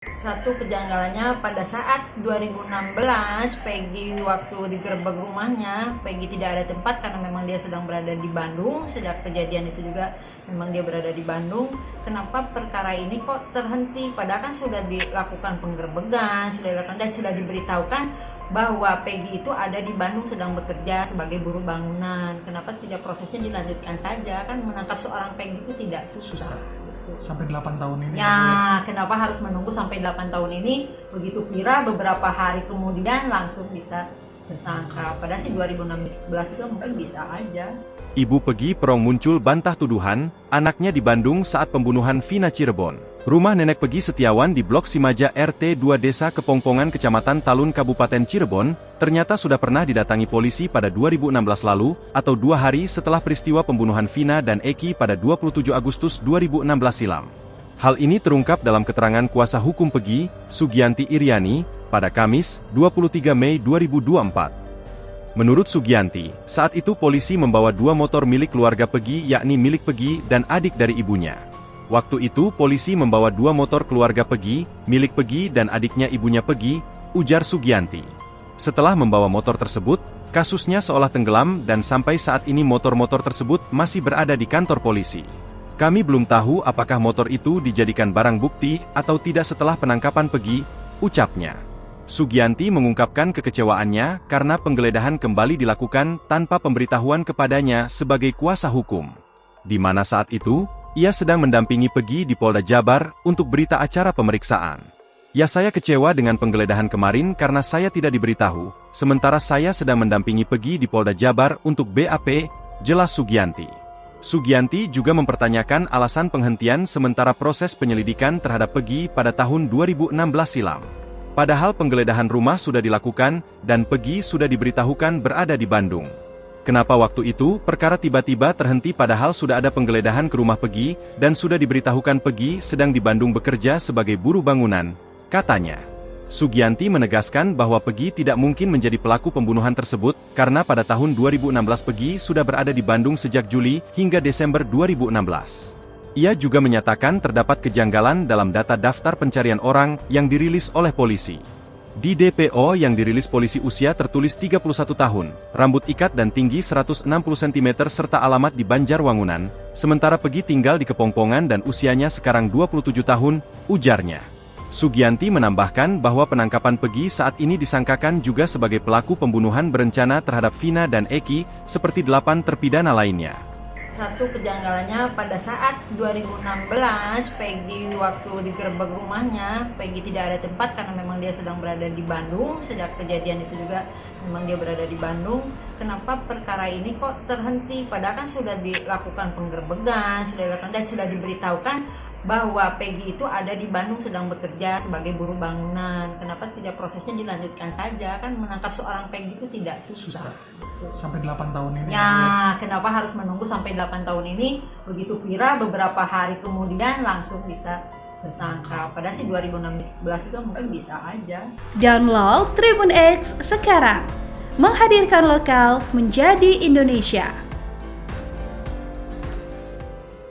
Satu kejanggalannya pada saat 2016 Peggy waktu digerebek rumahnya, Peggy tidak ada tempat karena memang dia sedang berada di Bandung. Sejak kejadian itu juga memang dia berada di Bandung. Kenapa perkara ini kok terhenti? Padahal kan sudah dilakukan penggerebekan, sudah dilakukan dan sudah diberitahukan bahwa Peggy itu ada di Bandung sedang bekerja sebagai buruh bangunan. Kenapa tidak prosesnya dilanjutkan saja? Kan menangkap seorang Peggy itu tidak susah. Sampai 8 tahun ini. Ya, kenapa harus menunggu sampai 8 tahun ini? Begitu Pira beberapa hari kemudian langsung bisa tertangkap. Padahal sih 2016 juga mungkin bisa aja. Ibu Peggy Perong muncul bantah tuduhan anaknya di Bandung saat pembunuhan Vina Cirebon. Rumah nenek Peggy Setiawan di Blok Simaja RT 2 Desa Kepongpongan Kecamatan Talun Kabupaten Cirebon ternyata sudah pernah didatangi polisi pada 2016 lalu atau 2 hari setelah peristiwa pembunuhan Vina dan Eki pada 27 Agustus 2016 silam. Hal ini terungkap dalam keterangan kuasa hukum Peggy, Sugianti Iriani, pada Kamis, 23 Mei 2024. Menurut Sugianti, saat itu polisi membawa 2 motor milik keluarga Peggy yakni milik Peggy dan adik dari ibunya. Waktu itu polisi membawa 2 motor keluarga Peggy, milik Peggy dan adiknya ibunya Peggy, ujar Sugianti. Setelah membawa motor tersebut, kasusnya seolah tenggelam dan sampai saat ini motor-motor tersebut masih berada di kantor polisi. Kami belum tahu apakah motor itu dijadikan barang bukti atau tidak setelah penangkapan Peggy, ucapnya. Sugianti mengungkapkan kekecewaannya karena penggeledahan kembali dilakukan tanpa pemberitahuan kepadanya sebagai kuasa hukum. Di mana saat itu, ia sedang mendampingi Peggy di Polda Jabar untuk berita acara pemeriksaan. Ya, saya kecewa dengan penggeledahan kemarin karena saya tidak diberitahu, sementara saya sedang mendampingi Peggy di Polda Jabar untuk BAP, jelas Sugianti. Sugianti juga mempertanyakan alasan penghentian sementara proses penyelidikan terhadap Peggy pada tahun 2016 silam. Padahal penggeledahan rumah sudah dilakukan dan Peggy sudah diberitahukan berada di Bandung. Kenapa waktu itu perkara tiba-tiba terhenti padahal sudah ada penggeledahan ke rumah Peggy dan sudah diberitahukan Peggy sedang di Bandung bekerja sebagai buruh bangunan, katanya. Sugianti menegaskan bahwa Peggy tidak mungkin menjadi pelaku pembunuhan tersebut karena pada tahun 2016 Peggy sudah berada di Bandung sejak Juli hingga Desember 2016. Ia juga menyatakan terdapat kejanggalan dalam data daftar pencarian orang yang dirilis oleh polisi. Di DPO yang dirilis polisi usia tertulis 31 tahun, rambut ikat dan tinggi 160 cm serta alamat di Banjarwangunan, sementara Peggy tinggal di Kepongpongan dan usianya sekarang 27 tahun, ujarnya. Sugianti menambahkan bahwa penangkapan Peggy saat ini disangkakan juga sebagai pelaku pembunuhan berencana terhadap Vina dan Eki, seperti 8 terpidana lainnya. Satu kejanggalannya pada saat 2016 Peggy waktu digerebek rumahnya, Peggy tidak ada tempat karena memang dia sedang berada di Bandung. Sejak kejadian itu juga memang dia berada di Bandung. Kenapa perkara ini kok terhenti? Padahal kan sudah dilakukan penggerebekan, sudah dilakukan dan sudah diberitahukan bahwa Peggy itu ada di Bandung sedang bekerja sebagai buruh bangunan. Kenapa tidak prosesnya dilanjutkan saja? Kan menangkap seorang Peggy itu tidak susah. Sampai 8 tahun ini. Ya, kenapa harus menunggu sampai 8 tahun ini? Begitu Pira beberapa hari kemudian langsung bisa tertangkap. Padahal sih 2016 juga mungkin bisa aja. Download Tribun X sekarang. Menghadirkan lokal menjadi Indonesia.